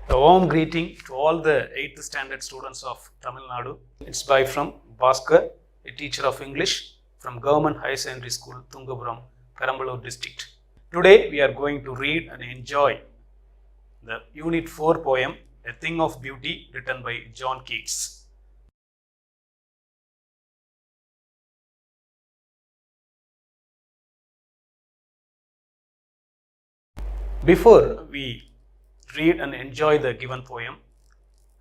A warm greeting to all the 8th standard students of Tamil Nadu. It's by from Bhaskar, a teacher of English from Government High Secondary School, Tungapuram, Perambalur district. Today we are going to read and enjoy the Unit 4 poem, A Thing of Beauty, written by John Keats. Before we read and enjoy the given poem,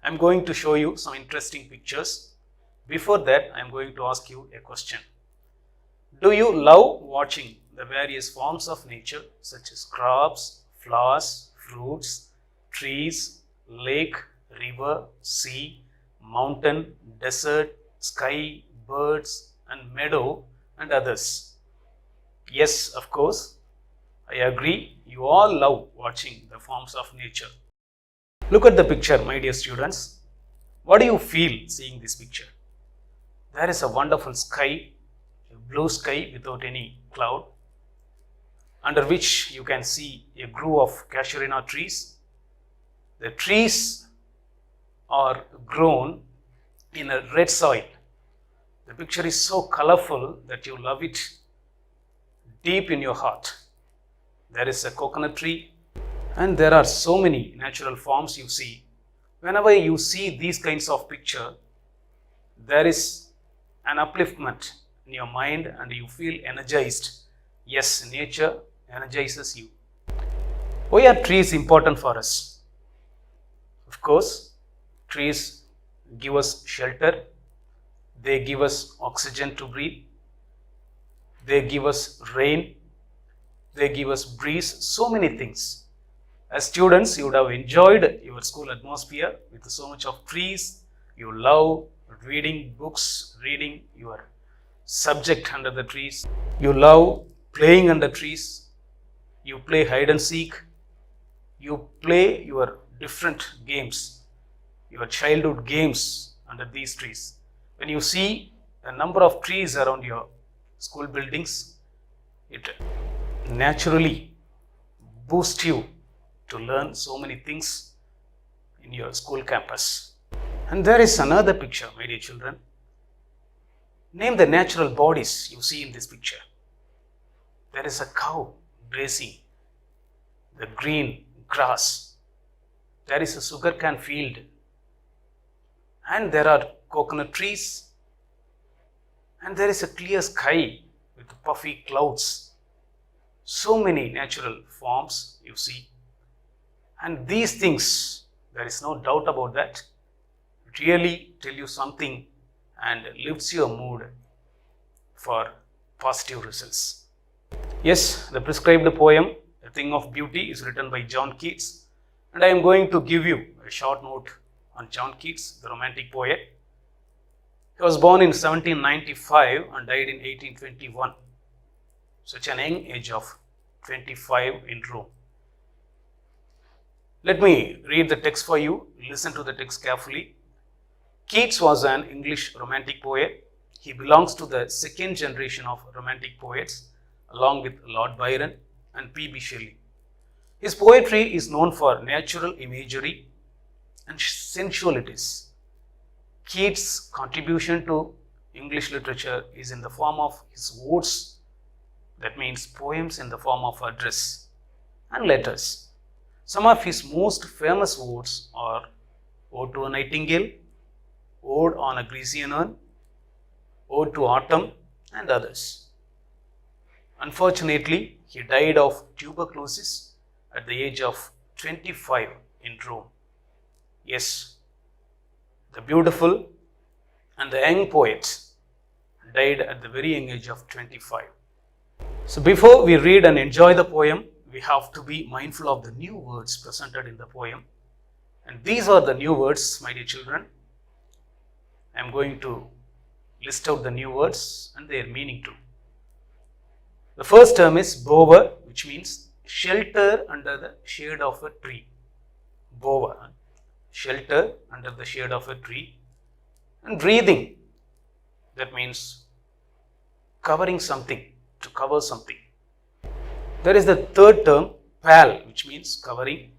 I am going to show you some interesting pictures. Before that, I am going to ask you a question. Do you love watching the various forms of nature such as crops, flowers, fruits, trees, lake, river, sea, mountain, desert, sky, birds, and meadow, and others? Yes, of course. I agree, you all love watching the forms of nature. Look at the picture, my dear students. What do you feel seeing this picture? There is a wonderful sky, a blue sky without any cloud, under which you can see a grove of casuarina trees. The trees are grown in a red soil. The picture is so colorful that you love it deep in your heart. There is a coconut tree, and there are so many natural forms you see. Whenever you see these kinds of picture, there is an upliftment in your mind and you feel energized. Yes, nature energizes you. Why are trees important for us? Of course, trees give us shelter, they give us oxygen to breathe, they give us rain, they give us breeze, so many things. As students, you would have enjoyed your school atmosphere with so much of trees. You love reading books, reading your subject under the trees. You love playing under trees. You play hide and seek. You play your different games, your childhood games under these trees. When you see a number of trees around your school buildings, it naturally boosts you to learn so many things in your school campus. And there is another picture, my dear children. Name the natural bodies you see in this picture. There is a cow grazing the green grass. There is a sugarcane field. And there are coconut trees. And there is a clear sky with puffy clouds. So many natural forms you see. And these things, there is no doubt about that, really tell you something and lifts your mood for positive results. Yes, the prescribed poem, A Thing of Beauty, is written by John Keats, and I am going to give you a short note on John Keats, the Romantic poet. He was born in 1795 and died in 1821, such an young age of 25 in Rome. Let me read the text for you. Listen to the text carefully. Keats was an English Romantic poet. He belongs to the second generation of Romantic poets, along with Lord Byron and P.B. Shelley. His poetry is known for natural imagery and sensualities. Keats' contribution to English literature is in the form of his odes, that means poems in the form of address and letters. Some of his most famous odes are Ode to a Nightingale, Ode on a Grecian Urn, Ode to Autumn, and others. Unfortunately, he died of tuberculosis at the age of 25 in Rome. Yes, the beautiful and the young poet died at the very young age of 25. So before we read and enjoy the poem, we have to be mindful of the new words presented in the poem. And these are the new words, my dear children. I am going to list out the new words and their meaning too. The first term is bower, which means shelter under the shade of a tree. Bower, shelter under the shade of a tree. And breathing, that means covering something, to cover something. There is the third term, pal, which means covering.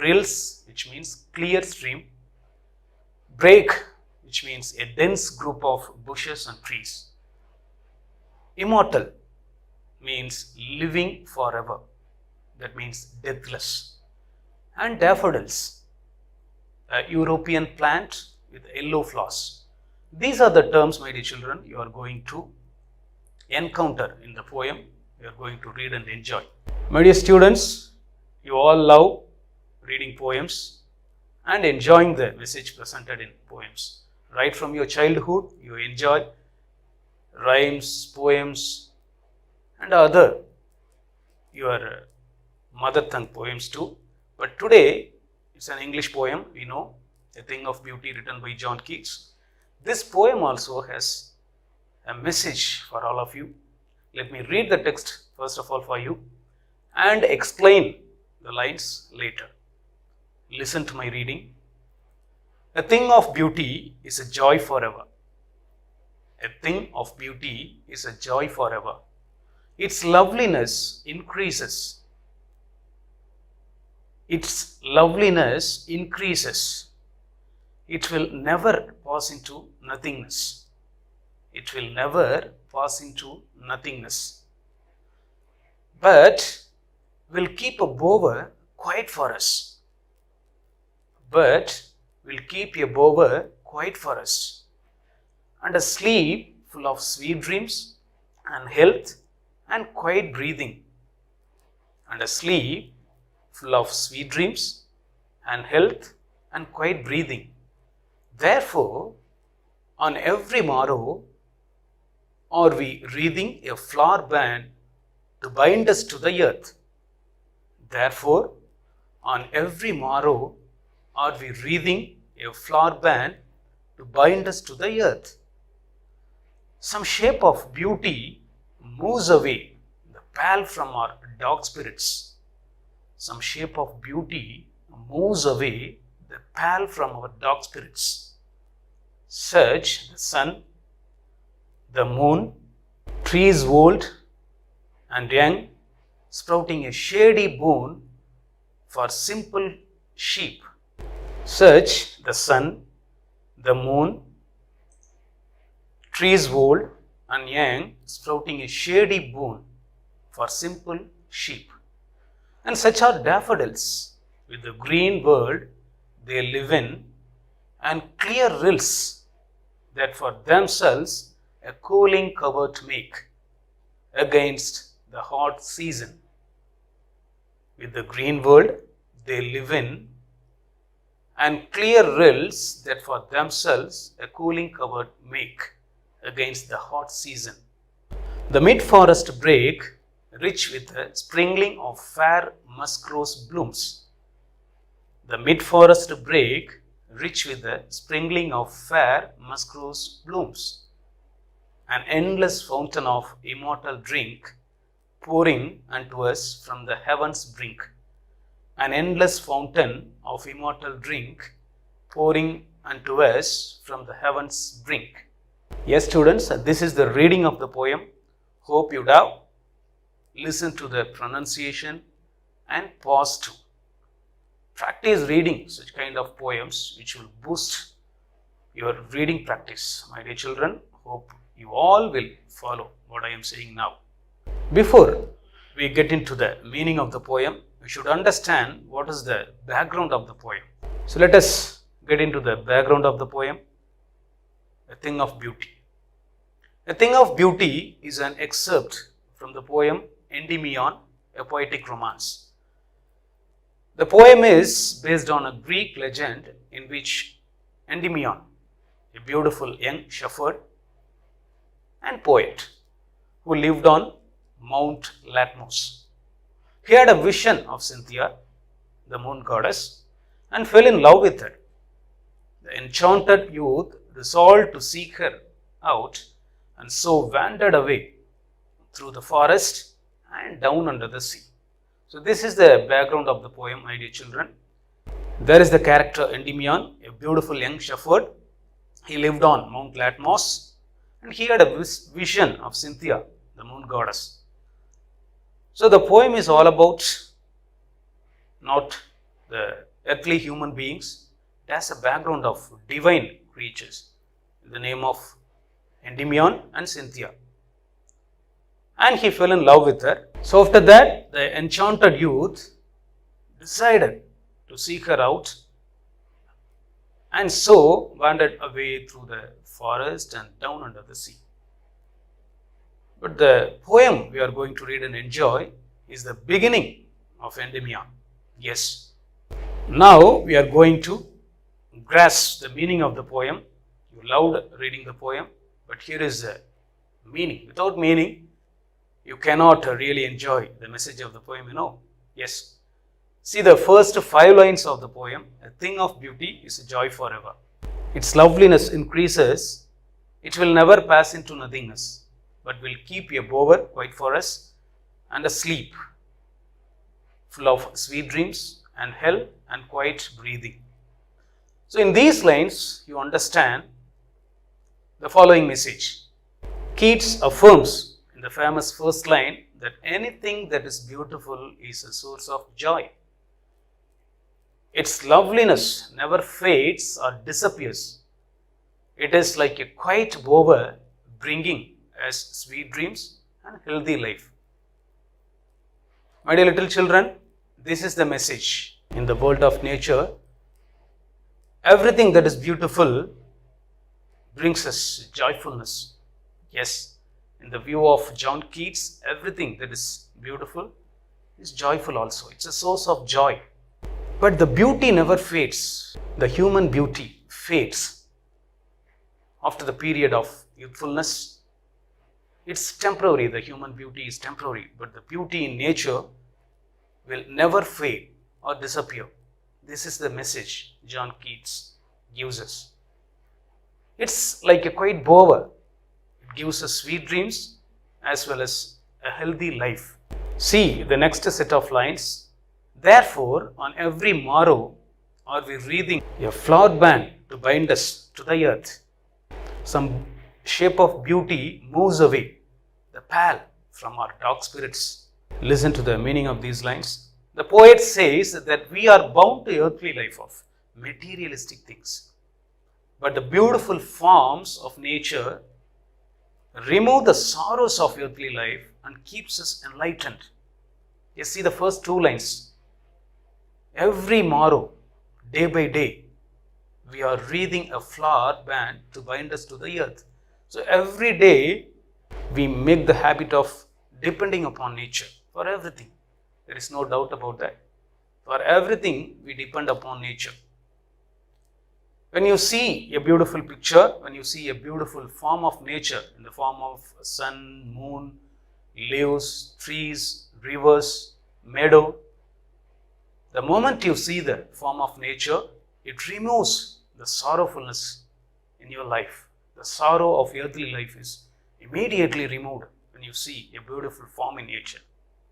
Rills, which means clear stream. Brake, which means a dense group of bushes and trees. Immortal means living forever, that means deathless. And daffodils, a European plant with yellow flowers. These are the terms, my dear children, you are going to encounter in the poem. You are going to read and enjoy. My dear students, you all love reading poems and enjoying the message presented in poems. Right from your childhood, you enjoy rhymes, poems, and other your mother tongue poems too. But today, it's an English poem, we know, A Thing of Beauty, written by John Keats. This poem also has a message for all of you. Let me read the text first of all for you and explain the lines later. Listen to my reading. A thing of beauty is a joy forever. A thing of beauty is a joy forever. Its loveliness increases. Its loveliness increases. It will never pass into nothingness. It will never pass into nothingness. But will keep a bower quiet for us. But will keep a bower quiet for us. And a sleep full of sweet dreams and health and quiet breathing. And a sleep full of sweet dreams and health and quiet breathing. Therefore, on every morrow are we wreathing a flower band to bind us to the earth. Therefore, on every morrow are we wreathing a flower band to bind us to the earth. Some shape of beauty moves away the pall from our dark spirits. Some shape of beauty moves away the pall from our dark spirits. Such the sun, the moon, trees old and young, sprouting a shady boon for simple sheep. Such the sun, the moon, trees old and young, sprouting a shady boon for simple sheep. And such are daffodils with the green world they live in, and clear rills that for themselves a cooling cover to make against the hot season. With the green world they live in, and clear rills that for themselves a cooling cover make against the hot season. The mid-forest brake, rich with the sprinkling of fair musk rose blooms. The mid-forest brake, rich with the sprinkling of fair musk rose blooms. An endless fountain of immortal drink, pouring unto us from the heavens brink. An endless fountain of immortal drink, pouring unto us from the heavens brink. Yes, students, this is the reading of the poem. Hope you have listened to the pronunciation and pause to. Practice reading such kind of poems which will boost your reading practice. My dear children, hope you all will follow what I am saying now. Before we get into the meaning of the poem, we should understand what is the background of the poem. So let us get into the background of the poem. A Thing of Beauty. A Thing of Beauty is an excerpt from the poem Endymion, a poetic romance. The poem is based on a Greek legend in which Endymion, a beautiful young shepherd and poet who lived on Mount Latmos. He had a vision of Cynthia, the moon goddess, and fell in love with her. The enchanted youth resolved to seek her out and so wandered away through the forest and down under the sea. So this is the background of the poem, my dear children. There is the character Endymion, a beautiful young shepherd. He lived on Mount Latmos and he had a vision of Cynthia, the moon goddess. So the poem is all about not the earthly human beings. It has a background of divine creatures in the name of Endymion and Cynthia. And he fell in love with her. So after that, the enchanted youth decided to seek her out, and so wandered away through the forest and down under the sea. But the poem we are going to read and enjoy is the beginning of Endymion. Yes. Now we are going to grasp the meaning of the poem. You loved reading the poem, but here is the meaning. Without meaning, you cannot really enjoy the message of the poem, Yes. See the first 5 lines of the poem. A thing of beauty is a joy forever. Its loveliness increases. It will never pass into nothingness, but will keep a bower quiet for us and asleep, full of sweet dreams and health and quiet breathing. So in these lines, you understand the following message. Keats affirms in the famous first line that anything that is beautiful is a source of joy. Its loveliness never fades or disappears. It is like a quiet bower bringing us sweet dreams and healthy life. My dear little children, this is the message. In the world of nature, everything that is beautiful brings us joyfulness. Yes, in the view of John Keats, everything that is beautiful is joyful also. It's a source of joy. But the beauty never fades. The human beauty fades after the period of youthfulness. It's temporary. The human beauty is temporary. But the beauty in nature will never fade or disappear. This is the message John Keats gives us. It's like a quiet bower. It gives us sweet dreams as well as a healthy life. See the next set of lines. Therefore, on every morrow are we wreathing a flower band to bind us to the earth. Some shape of beauty moves away the pall from our dark spirits. Listen to the meaning of these lines. The poet says that we are bound to earthly life of materialistic things. But the beautiful forms of nature remove the sorrows of earthly life and keeps us enlightened. You see the first 2 lines. Every morrow, day by day, we are wreathing a flower band to bind us to the earth. So every day, we make the habit of depending upon nature for everything. There is no doubt about that. For everything, we depend upon nature. When you see a beautiful picture, when you see a beautiful form of nature in the form of sun, moon, leaves, trees, rivers, meadow, the moment you see the form of nature, it removes the sorrowfulness in your life. The sorrow of earthly life is immediately removed when you see a beautiful form in nature.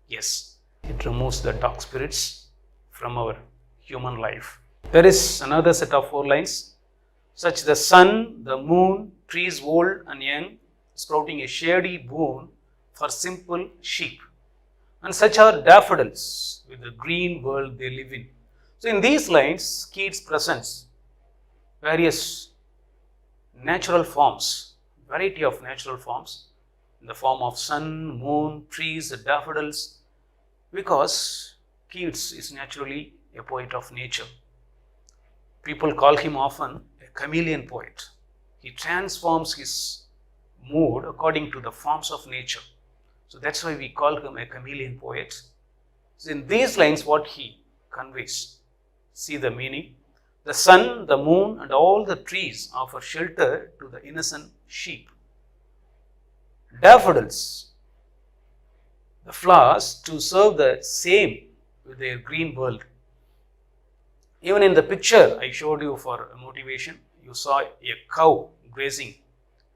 Yes, it removes the dark spirits from our human life. There is another set of 4 lines. Such the sun, the moon, trees old and young, sprouting a shady boon for simple sheep. And such are daffodils with the green world they live in. So in these lines, Keats presents various natural forms, variety of natural forms in the form of sun, moon, trees, daffodils, because Keats is naturally a poet of nature. People call him often a chameleon poet. He transforms his mood according to the forms of nature. So that's why we call him a chameleon poet. So in these lines, what he conveys, see the meaning. The sun, the moon, and all the trees offer shelter to the innocent sheep. Daffodils, the flowers, to serve the same with their green world. Even in the picture I showed you for motivation, you saw a cow grazing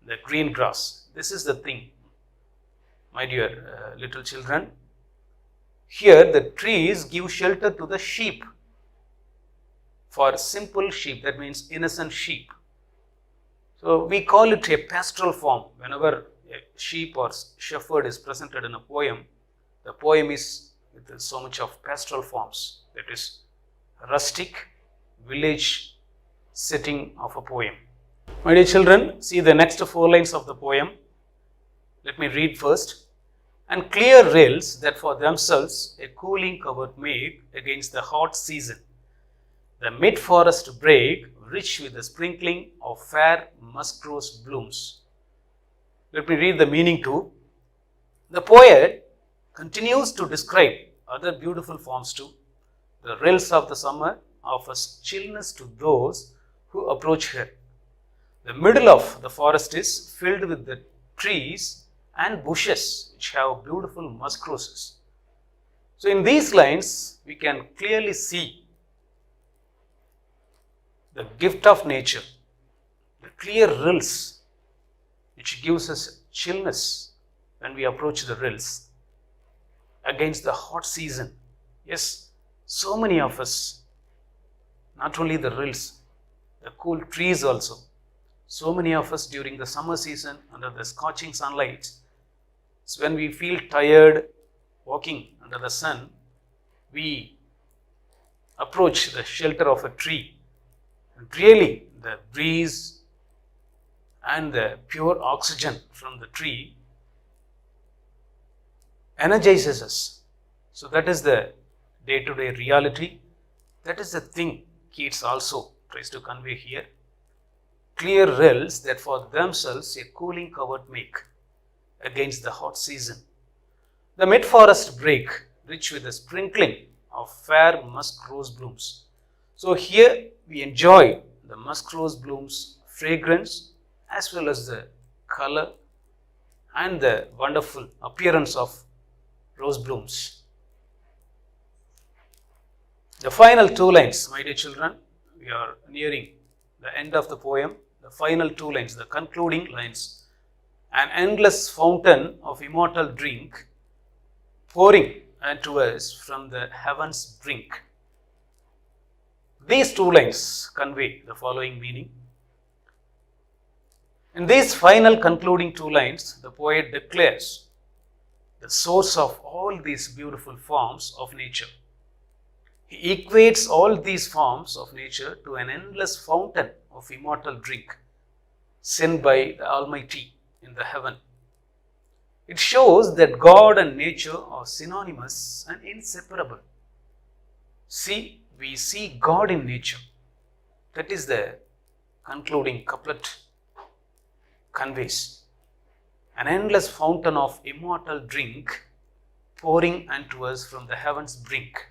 the green grass. This is the thing, my dear little children. Here the trees give shelter to the sheep. For simple sheep, that means innocent sheep. So we call it a pastoral form. Whenever a sheep or shepherd is presented in a poem, the poem is with so much of pastoral forms. That is rustic village setting of a poem. My dear children, see the next 4 lines of the poem. Let me read first. And clear rills that for themselves a cooling covert make against the hot season. The mid-forest brake, rich with the sprinkling of fair musk rose blooms. Let me read the meaning too. The poet continues to describe other beautiful forms too. The rills of the summer offers chillness to those who approach her. The middle of the forest is filled with the trees and bushes which have beautiful musk roses. So in these lines, we can clearly see the gift of nature, the clear rills which gives us chillness when we approach the rills against the hot season. Yes, so many of us, not only the rills, the cool trees also. So many of us during the summer season under the scorching sunlight, so when we feel tired walking under the sun, we approach the shelter of a tree. And really, the breeze and the pure oxygen from the tree energizes us. So that is the day-to-day reality. That is the thing Keats also tries to convey here. Clear rills that for themselves a cooling covert make against the hot season. The mid-forest brake, rich with a sprinkling of fair musk rose blooms. So here we enjoy the musk rose blooms fragrance as well as the color and the wonderful appearance of rose blooms. The final 2 lines, my dear children, we are nearing the end of the poem. The final 2 lines, the concluding lines. An endless fountain of immortal drink pouring unto us from the heaven's brink. These 2 lines convey the following meaning. In these final concluding 2 lines, the poet declares the source of all these beautiful forms of nature. He equates all these forms of nature to an endless fountain of immortal drink sent by the Almighty in the heaven. It shows that God and nature are synonymous and inseparable. See, we see God in nature. That is the concluding couplet conveys. An endless fountain of immortal drink pouring unto us from the heaven's brink.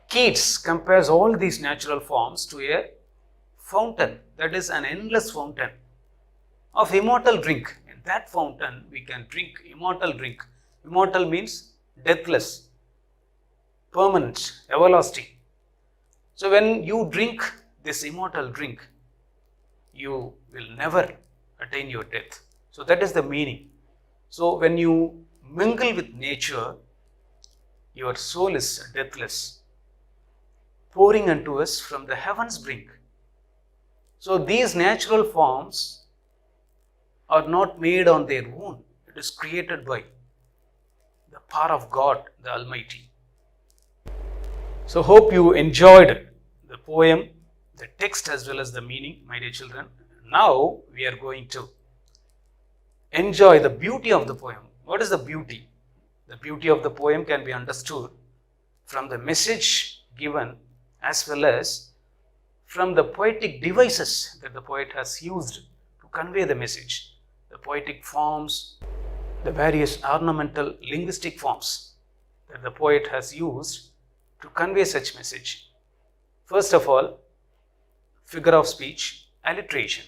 Keats compares all these natural forms to a fountain, that is an endless fountain of immortal drink. In that fountain we can drink immortal drink. Immortal means deathless, permanent, everlasting. So when you drink this immortal drink, you will never attain your death. So that is the meaning. So when you mingle with nature, your soul is deathless, pouring unto us from the heaven's brink. So these natural forms are not made on their own. It is created by the power of God, the Almighty. So hope you enjoyed the poem, the text as well as the meaning, my dear children. Now we are going to enjoy the beauty of the poem. What is the beauty? The beauty of the poem can be understood from the message given as well as from the poetic devices that the poet has used to convey the message. The poetic forms, the various ornamental linguistic forms that the poet has used to convey such message. First of all, figure of speech, alliteration.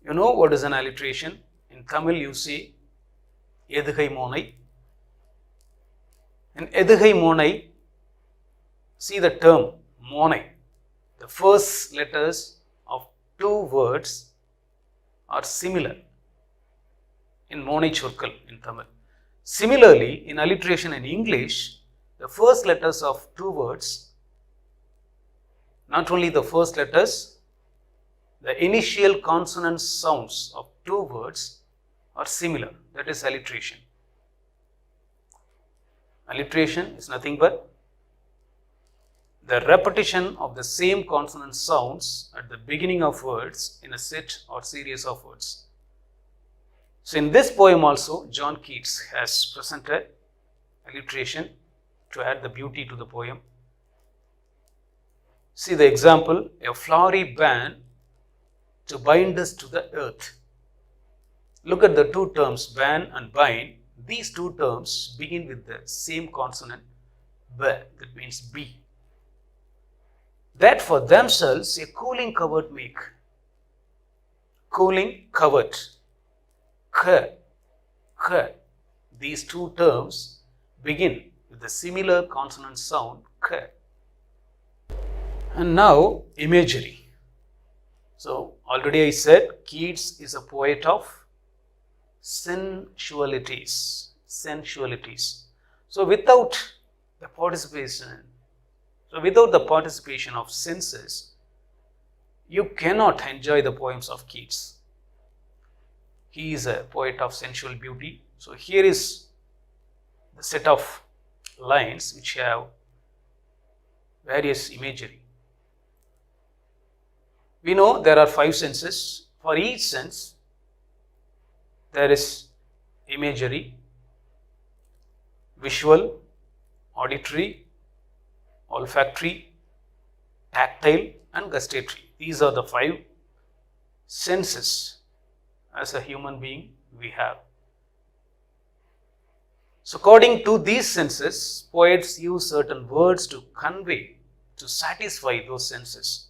You know what is an alliteration? In Tamil you say Edugai Monai. In Edugai Monai, see the term Monai. The first letters of 2 words are similar in Monai Chorkal in Tamil. Similarly, in alliteration in English, the first letters of 2 words, not only the first letters, the initial consonant sounds of 2 words are similar. That is alliteration. Alliteration is nothing but the repetition of the same consonant sounds at the beginning of words in a set or series of words. So in this poem also, John Keats has presented alliteration to add the beauty to the poem. See the example, a flowery band to bind us to the earth. Look at the two terms, band and bind. These two terms begin with the same consonant, b, that means B. That for themselves a cooling covert make. Cooling covert. K. These two terms begin with the similar consonant sound K. And now imagery. So already I said Keats is a poet of sensualities. So without the participation of senses, you cannot enjoy the poems of Keats. He is a poet of sensual beauty. So here is the set of lines which have various imagery. We know there are 5 senses. For each sense, there is imagery: visual, auditory, olfactory, tactile and gustatory. These are the 5 senses as a human being we have. So according to these senses, poets use certain words to convey, to satisfy those senses.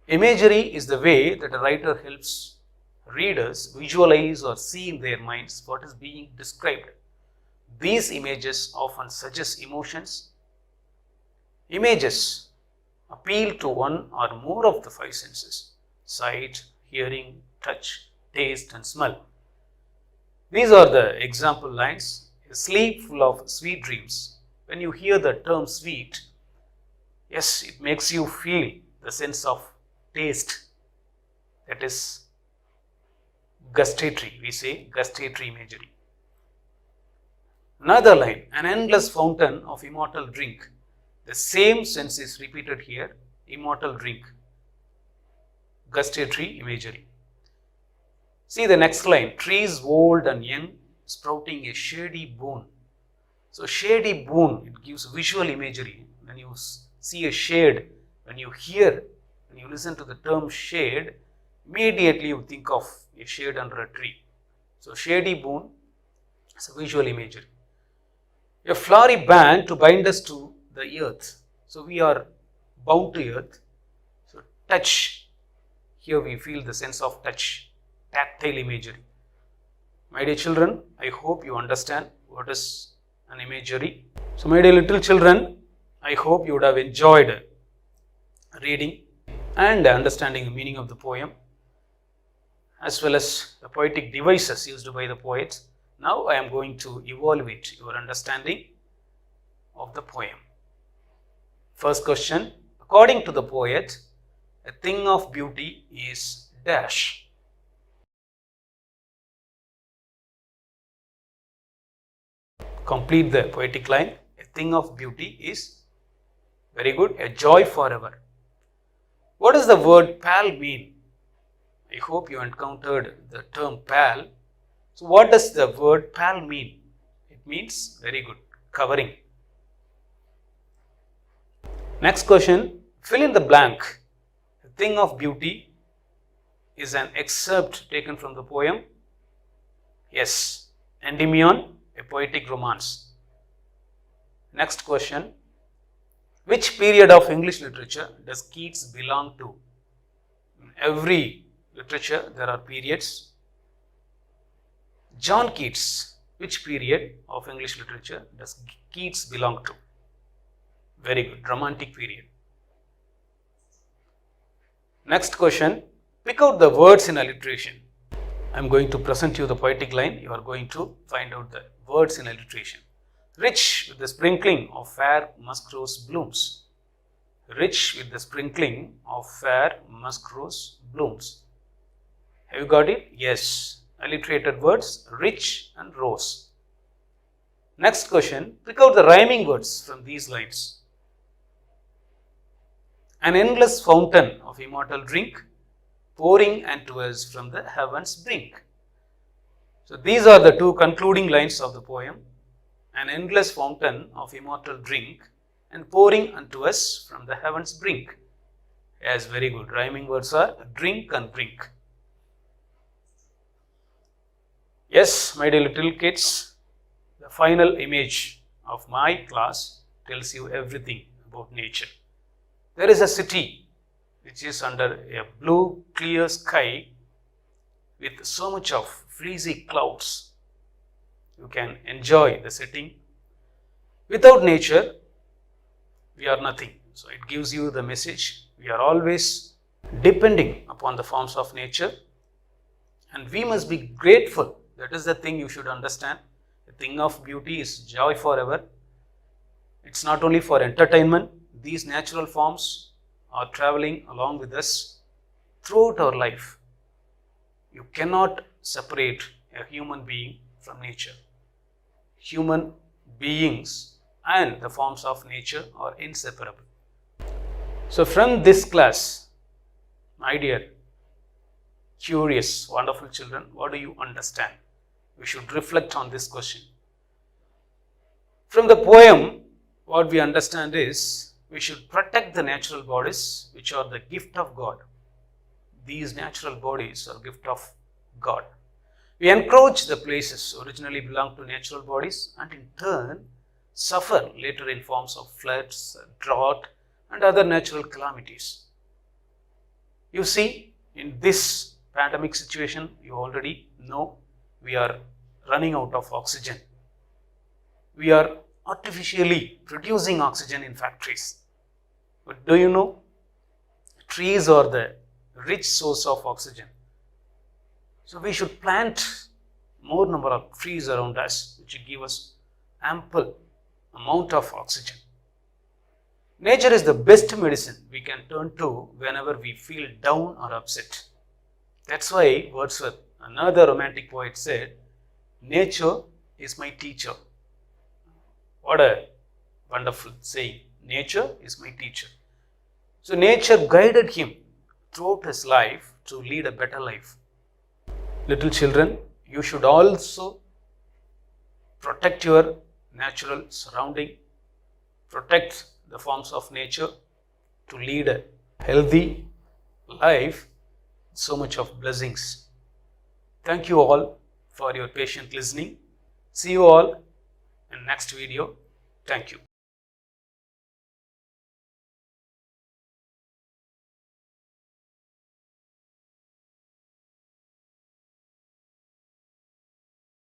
Imagery is the way that a writer helps readers visualize or see in their minds what is being described. These images often suggest emotions. Images appeal to one or more of the 5 senses: sight, hearing, touch, taste and smell. These are the example lines. A sleep full of sweet dreams. When you hear the term sweet, yes, it makes you feel the sense of taste. That is gustatory. We say gustatory imagery. Another line, an endless fountain of immortal drink. The same sense is repeated here, immortal drink. Gustatory imagery. See the next line, trees old and young sprouting a shady boon. So shady boon, it gives visual imagery. When you see a shade, when you listen to the term shade, immediately you think of a shade under a tree. So shady boon is a visual imagery. A flowery band to bind us to the earth. So we are bound to earth. So touch, here we feel the sense of touch, tactile imagery. My dear children, I hope you understand what is an imagery. So my dear little children, I hope you would have enjoyed reading and understanding the meaning of the poem, as well as the poetic devices used by the poets. Now I am going to evaluate your understanding of the poem. First question, according to the poet, a thing of beauty is dash. Complete the poetic line. A thing of beauty is, very good, a joy forever. What does the word pal mean? I hope you encountered the term pal. So what does the word pal mean? It means, very good, covering. Next question, fill in the blank. A thing of beauty is an excerpt taken from the poem. Yes, Endymion, a poetic romance. Next question, which period of English literature does Keats belong to? In every literature there are periods. John Keats, which period of English literature does Keats belong to? Very good, Romantic period. Next question, pick out the words in alliteration. I am going to present you the poetic line. You are going to find out the words in alliteration. Rich with the sprinkling of fair musk rose blooms. Rich with the sprinkling of fair musk rose blooms. Have you got it? Yes. Alliterated words, rich and rose. Next question, pick out the rhyming words from these lines. An endless fountain of immortal drink, pouring unto us from the heaven's brink. So these are the two concluding lines of the poem. An endless fountain of immortal drink and pouring unto us from the heaven's brink. Yes, very good. Rhyming words are drink and brink. Yes, my dear little kids, the final image of my class tells you everything about nature. There is a city which is under a blue clear sky with so much of fleecy clouds. You can enjoy the setting. Without nature, we are nothing. So it gives you the message. We are always depending upon the forms of nature, and we must be grateful. That is the thing you should understand. The thing of beauty is joy forever. It's not only for entertainment. These natural forms are traveling along with us throughout our life. You cannot separate a human being from nature. Human beings and the forms of nature are inseparable. So from this class, my dear, curious, wonderful children, what do you understand? We should reflect on this question. From the poem, what we understand is we should protect the natural bodies which are the gift of God. These natural bodies are gift of God. We encroach the places originally belong to natural bodies and in turn suffer later in forms of floods, drought and other natural calamities. You see, in this pandemic situation, you already know we are running out of oxygen. We are artificially producing oxygen in factories. But do you know, trees are the rich source of oxygen. So we should plant more number of trees around us which will give us ample amount of oxygen. Nature is the best medicine we can turn to whenever we feel down or upset. That's why Wordsworth, another romantic poet, said, "Nature is my teacher." What a wonderful saying. Nature is my teacher. So nature guided him throughout his life to lead a better life. Little children, you should also protect your natural surrounding, protect the forms of nature to lead a healthy life, so much of blessings. Thank you all for your patient listening. See you all in next video. Thank you.